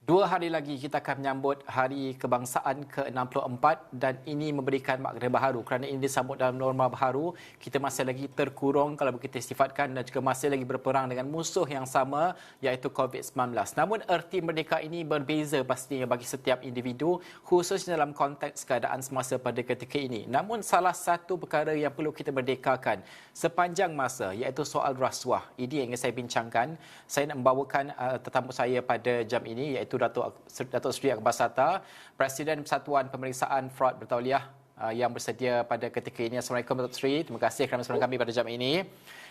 2 hari lagi kita akan menyambut Hari Kebangsaan ke-64 dan ini memberikan makna baharu kerana ini disambut dalam norma baharu. Kita masih lagi terkurung kalau kita sifatkan dan juga masih lagi berperang dengan musuh yang sama iaitu COVID-19. Namun erti merdeka ini berbeza pastinya bagi setiap individu khususnya dalam konteks keadaan semasa pada ketika ini. Namun salah satu perkara yang perlu kita merdekakan sepanjang masa iaitu soal rasuah. Ini yang ingin saya bincangkan. Saya nak membawakan tetamu saya pada jam ini iaitu Datuk Seri Akbar Sata, Presiden Persatuan Pemeriksaan Fraud Bertauliah yang bersedia pada ketika ini. Assalamualaikum Datuk Seri, terima kasih kerana bersama kami pada jam ini.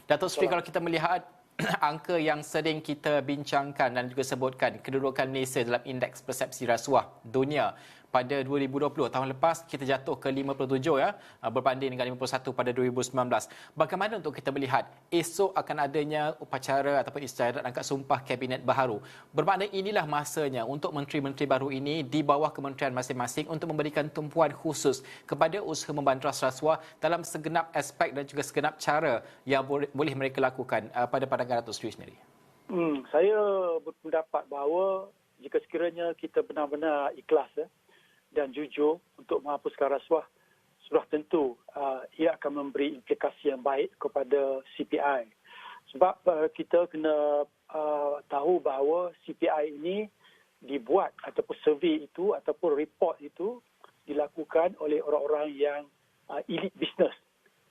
Datuk Seri, kalau kita melihat angka yang sering kita bincangkan dan juga sebutkan, kedudukan Malaysia dalam indeks persepsi rasuah dunia pada 2020 tahun lepas kita jatuh ke 57 ya, berbanding dengan 51 pada 2019. Bagaimana untuk kita melihat esok akan adanya upacara ataupun istiadat angkat sumpah kabinet baharu? Bermakna inilah masanya untuk menteri-menteri baru ini di bawah kementerian masing-masing untuk memberikan tumpuan khusus kepada usaha membanteras rasuah dalam segenap aspek dan juga segenap cara yang boleh mereka lakukan. Pada pandangan Datuk Seri sendiri. Saya berpendapat bahawa jika sekiranya kita benar-benar ikhlas dan jujur untuk menghapuskan rasuah, sudah tentu ia akan memberi implikasi yang baik kepada CPI. Sebab kita kena tahu bahawa CPI ini dibuat ataupun survey itu ataupun report itu dilakukan oleh orang-orang yang elite business.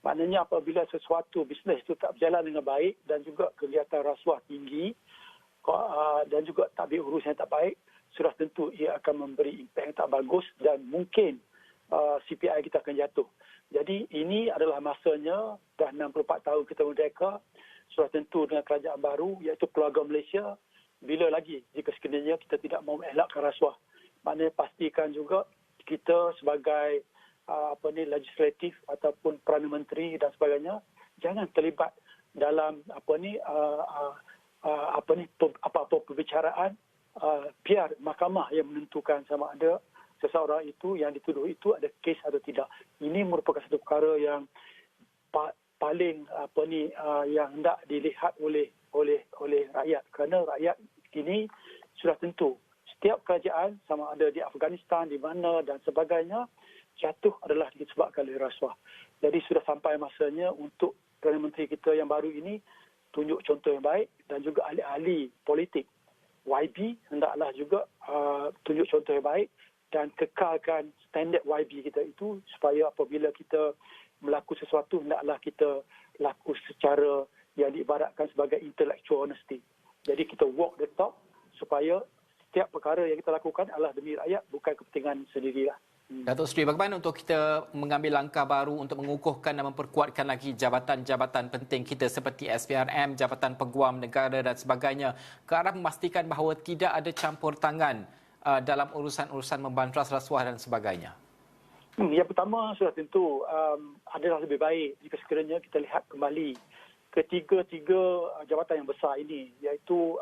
Maknanya apabila sesuatu bisnes itu tak berjalan dengan baik dan juga kegiatan rasuah tinggi dan juga tabik urus yang tak baik, sudah tentu ia akan memberi impak yang tak bagus dan mungkin CPI kita akan jatuh. Jadi ini adalah masanya, dah 64 tahun kita merdeka, sudah tentu dengan kerajaan baru iaitu keluarga Malaysia, bila lagi jika sekiranya kita tidak mahu elakkan rasuah. Maknanya pastikan juga kita sebagai legislatif ataupun Perdana Menteri dan sebagainya jangan terlibat dalam apa-apa perbicaraan, biar mahkamah yang menentukan sama ada seseorang itu yang dituduh itu ada kes atau tidak. Ini merupakan satu perkara yang paling yang hendak dilihat oleh rakyat, kerana rakyat ini sudah tentu setiap kerajaan sama ada di Afghanistan di mana dan sebagainya jatuh adalah disebabkan oleh rasuah. Jadi sudah sampai masanya untuk Perdana Menteri kita yang baru ini tunjuk contoh yang baik dan juga ahli-ahli politik YB hendaklah juga tunjuk contoh yang baik dan kekalkan standard YB kita itu supaya apabila kita melakukan sesuatu hendaklah kita laku secara yang diibaratkan sebagai intellectual honesty. Jadi kita walk the talk supaya setiap perkara yang kita lakukan adalah demi rakyat, bukan kepentingan sendirilah. Datuk Seri, bagaimana untuk kita mengambil langkah baru untuk mengukuhkan dan memperkuatkan lagi jabatan-jabatan penting kita seperti SPRM, Jabatan Peguam Negara dan sebagainya ke arah memastikan bahawa tidak ada campur tangan dalam urusan-urusan membanteras rasuah dan sebagainya? Yang pertama sudah tentu adalah lebih baik jika sekiranya kita lihat kembali ketiga-tiga jabatan yang besar ini iaitu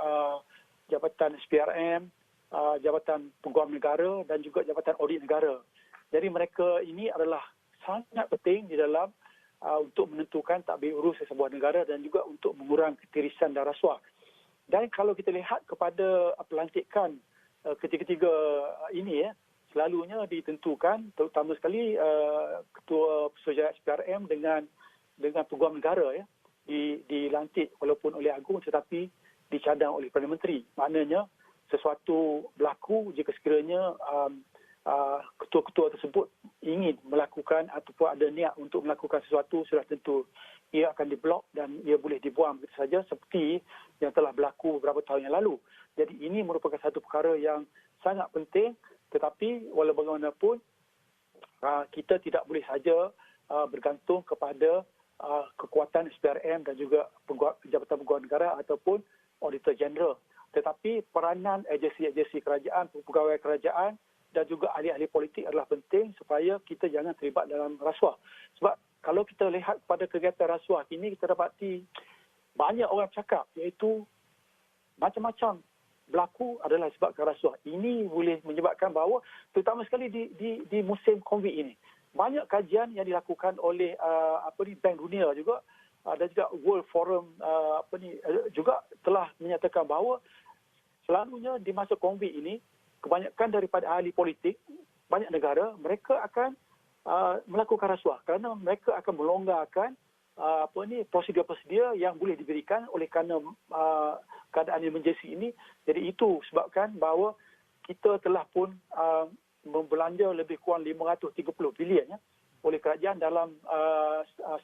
Jabatan SPRM, Jabatan Peguam Negara dan juga Jabatan Audit Negara. Jadi mereka ini adalah sangat penting di dalam untuk menentukan tadbir urus sebuah negara dan juga untuk mengurang ketirisan dan rasuah. Dan kalau kita lihat kepada pelantikan ketiga-tiga ini selalunya ditentukan terutama sekali Ketua Pesuruhjaya SPRM dengan Peguam Negara dilantik walaupun oleh Agung tetapi dicadang oleh Perdana Menteri. Maknanya sesuatu berlaku jika sekiranya ketua-ketua tersebut ingin melakukan ataupun ada niat untuk melakukan sesuatu, sudah tentu ia akan diblok dan ia boleh dibuang begitu saja seperti yang telah berlaku beberapa tahun yang lalu. Jadi ini merupakan satu perkara yang sangat penting, tetapi walau bagaimanapun kita tidak boleh saja bergantung kepada kekuatan SPRM dan juga Jabatan Peguam Negara ataupun Auditor General. Tetapi peranan agensi-agensi kerajaan, pegawai kerajaan dan juga ahli-ahli politik adalah penting supaya kita jangan terlibat dalam rasuah. Sebab kalau kita lihat pada kegiatan rasuah ini, kita dapati banyak orang cakap iaitu macam-macam berlaku adalah sebabkan rasuah. Ini boleh menyebabkan bahawa terutama sekali di musim COVID ini, banyak kajian yang dilakukan oleh Bank Dunia juga dan juga World Forum juga telah menyatakan bahawa selalunya di masa COVID ini, kebanyakan daripada ahli politik, banyak negara, mereka akan melakukan rasuah kerana mereka akan melonggarkan prosedur-prosedur yang boleh diberikan oleh kerana keadaan emergency ini. Jadi itu sebabkan bahawa kita telah pun membelanja lebih kurang 530 bilion oleh kerajaan dalam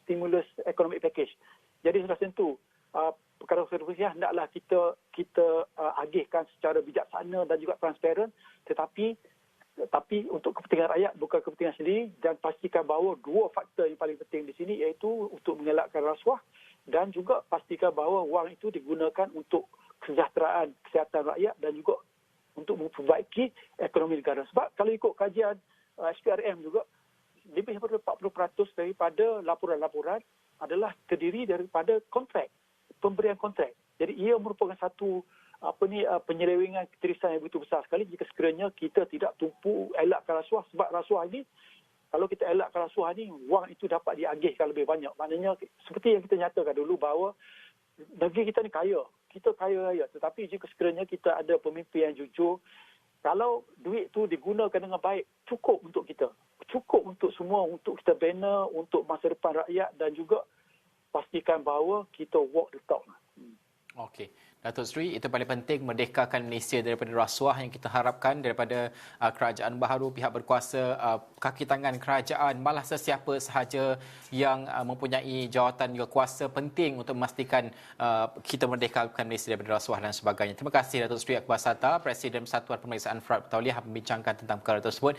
stimulus economic package. Jadi sudah tentu perkara-perkara rupiah hendaklah kita agihkan secara bijaksana dan juga transparan, tetapi untuk kepentingan rakyat, bukan kepentingan sendiri, dan pastikan bahawa dua faktor yang paling penting di sini iaitu untuk mengelakkan rasuah dan juga pastikan bahawa wang itu digunakan untuk kesejahteraan kesihatan rakyat dan juga untuk memperbaiki ekonomi negara. Sebab kalau ikut kajian SPRM juga, lebih daripada 40% daripada laporan-laporan adalah terdiri daripada kontrak, pemberian kontrak. Jadi ia merupakan satu penyelewengan ketirisan yang begitu besar sekali jika sekiranya kita tidak tumpu elakkan rasuah. Sebab rasuah ini, kalau kita elakkan rasuah ini, wang itu dapat diagihkan lebih banyak. Maknanya seperti yang kita nyatakan dulu bahawa negeri kita ni kaya. Kita kaya raya. Tetapi jika sekiranya kita ada pemimpin yang jujur, kalau duit itu digunakan dengan baik, cukup untuk kita. Cukup untuk semua, untuk kita bina, untuk masa depan rakyat dan juga pastikan bahawa kita walk the talk. Okey. Datuk Seri, itu paling penting merdekakan Malaysia daripada rasuah yang kita harapkan daripada kerajaan baharu, pihak berkuasa, kaki tangan kerajaan, malah sesiapa sahaja yang mempunyai jawatan juga kuasa penting untuk memastikan kita merdekakan Malaysia daripada rasuah dan sebagainya. Terima kasih Datuk Seri Akbar Sata, Presiden Persatuan Pemeriksaan Fraud Bertauliah, membincangkan tentang perkara tersebut.